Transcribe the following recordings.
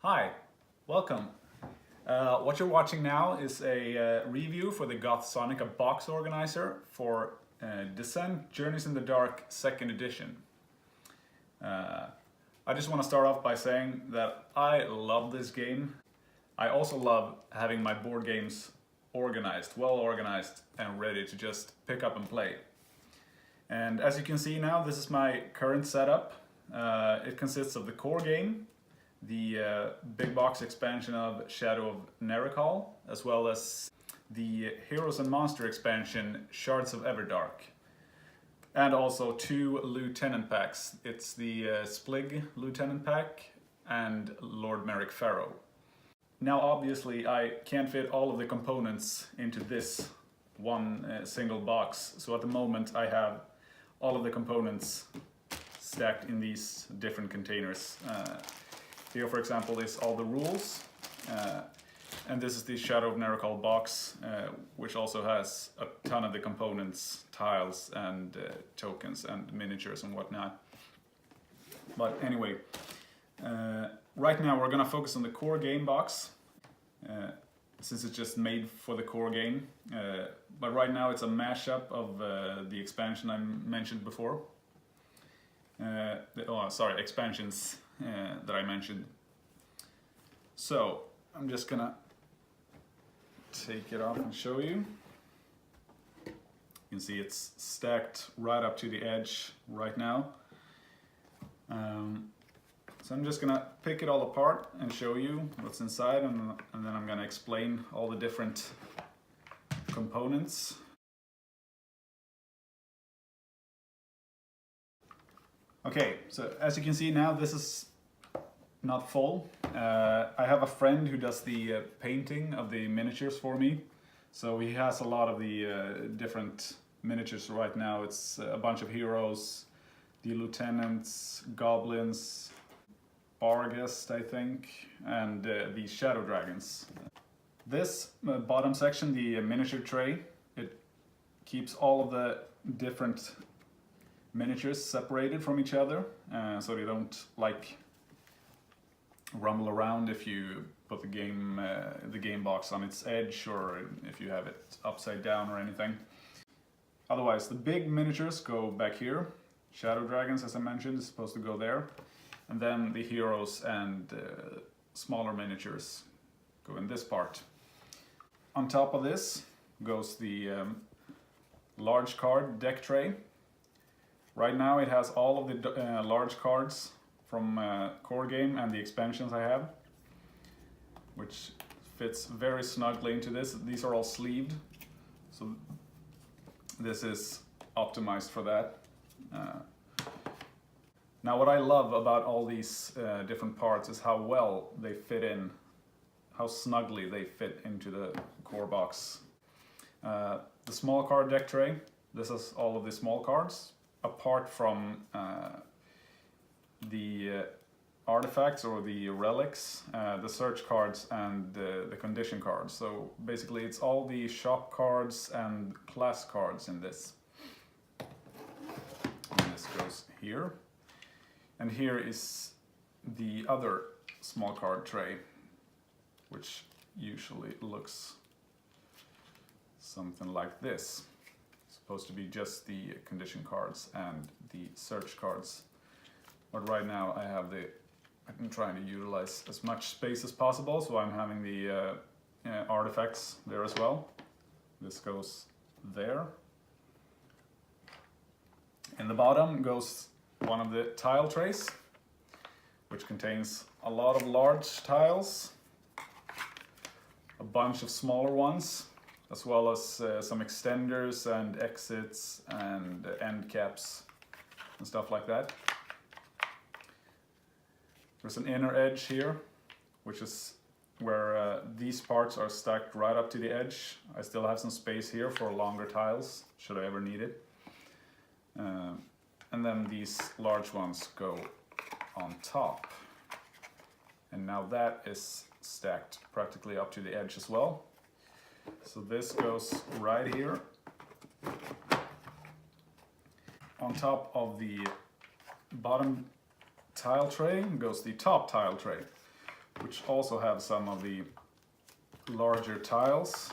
Hi, welcome. What you're watching now is a review for the Gothsonika box organizer for Descent Journeys in the Dark 2nd edition. I just want to start off by saying that I love this game. I also love having my board games organized, well organized and ready to just pick up and play. And as you can see now, this is my current setup. It consists of the core game, the big box expansion of Shadow of Nerikal, as well as the Heroes and Monster expansion Shards of Everdark, and also 2 Lieutenant packs. It's the Splig Lieutenant pack and Lord Merrick Pharaoh. Now obviously I can't fit all of the components into this one single box, so at the moment I have all of the components stacked in these different containers. Here, for example, is all the rules, and this is the Shadow of Nerikal box, which also has a ton of the components, tiles and tokens and miniatures and whatnot. But anyway, right now we're gonna focus on the core game box, since it's just made for the core game. But right now it's a mashup of the expansion I mentioned before. Expansions that I mentioned. So I'm just gonna take it off and show you. You can see it's stacked right up to the edge right now. So I'm just gonna pick it all apart and show you what's inside, and then I'm gonna explain all the different components. Okay, so as you can see now, this is not full. I have a friend who does the painting of the miniatures for me, so he has a lot of the different miniatures right now. It's a bunch of heroes, the lieutenants, goblins, Barghest, I think, and the shadow dragons. This bottom section, the miniature tray, it keeps all of the different miniatures separated from each other, so they don't like rumble around if you put the game box on its edge, or if you have it upside down or anything. Otherwise, the big miniatures go back here. Shadow dragons, as I mentioned, is supposed to go there, and then the heroes and smaller miniatures go in this part. On top of this goes the large card deck tray. Right now it has all of the large cards from core game and the expansions I have, which fits very snugly into this. These are all sleeved, so this is optimized for that. Now what I love about all these different parts is how well they fit in, how snugly they fit into the core box. The small card deck tray, this is all of the small cards, apart from the artifacts or the relics, the search cards and the condition cards. So basically it's all the shop cards and class cards in this. And this goes here. And here is the other small card tray, which usually looks something like this. It's supposed to be just the condition cards and the search cards. But right now I'm trying to utilize as much space as possible, so I'm having the artifacts there as well. This goes there. In the bottom goes one of the tile trays, which contains a lot of large tiles, a bunch of smaller ones, as well as some extenders and exits and end caps and stuff like that. There's an inner edge here, which is where these parts are stacked right up to the edge. I still have some space here for longer tiles, should I ever need it. And then these large ones go on top. And now that is stacked practically up to the edge as well. So this goes right here. On top of the bottom tile tray goes the top tile tray, which also have some of the larger tiles,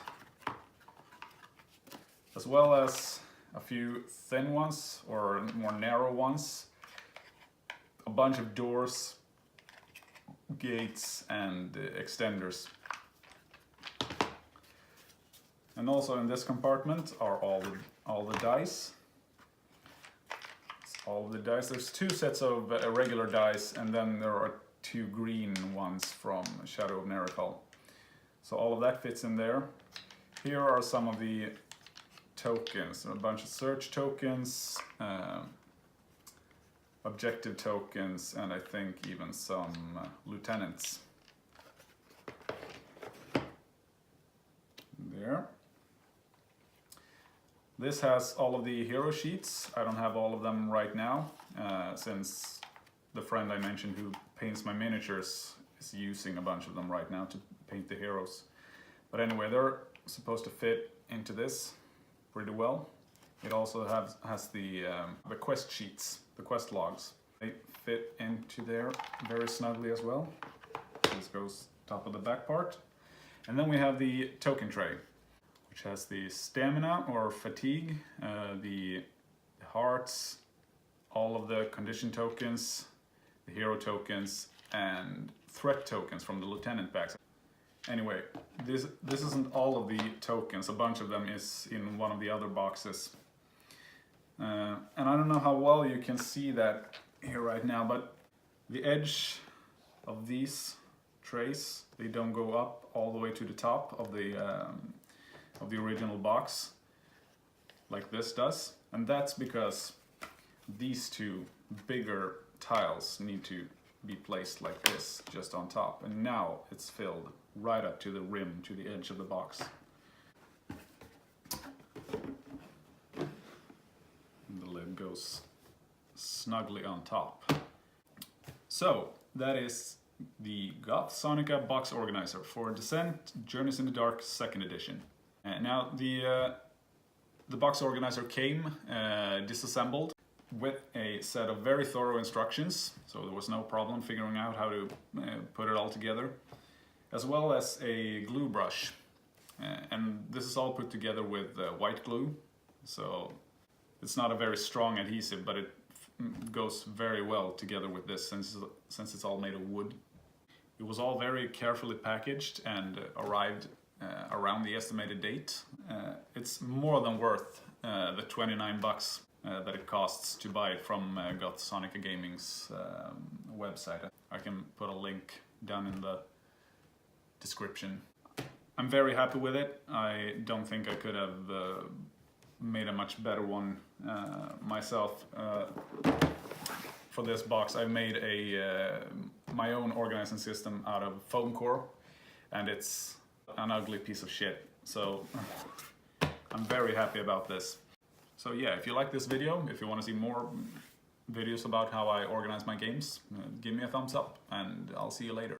as well as a few thin ones or more narrow ones, a bunch of doors, gates and extenders. And also in this compartment are all the dice. All the dice. There's two sets of regular dice, and then there are two green ones from Shadow of Nerikal. So all of that fits in there. Here are some of the tokens, a bunch of search tokens, objective tokens, and I think even some lieutenants. There. This has all of the hero sheets. I don't have all of them right now, since the friend I mentioned who paints my miniatures is using a bunch of them right now to paint the heroes. But anyway, they're supposed to fit into this pretty well. It also has the quest sheets, the quest logs. They fit into there very snugly as well. This goes top of the back part. And then we have the token tray, which has the stamina or fatigue, the hearts, all of the condition tokens, the hero tokens, and threat tokens from the lieutenant packs. Anyway, this isn't all of the tokens. A bunch of them is in one of the other boxes. And I don't know how well you can see that here right now, but the edge of these trays, they don't go up all the way to the top of the original box like this does, and that's because these two bigger tiles need to be placed like this just on top, and now it's filled right up to the rim, to the edge of the box. And the lid goes snugly on top. So that is the Gothsonika box organizer for Descent Journeys in the Dark 2nd edition. Now the box organizer came disassembled with a set of very thorough instructions, so there was no problem figuring out how to put it all together, as well as a glue brush. And this is all put together with white glue, so it's not a very strong adhesive, but it goes very well together with this since it's all made of wood. It was all very carefully packaged and arrived around the estimated date. It's more than worth the 29 bucks that it costs to buy it from Gothsonika Gaming's website. I can put a link down in the description. I'm very happy with it. I don't think I could have made a much better one myself. For this box I made my own organizing system out of foam core, and it's an ugly piece of shit, so I'm very happy about this. So yeah, if you like this video, if you want to see more videos about how I organize my games, give me a thumbs up, and I'll see you later.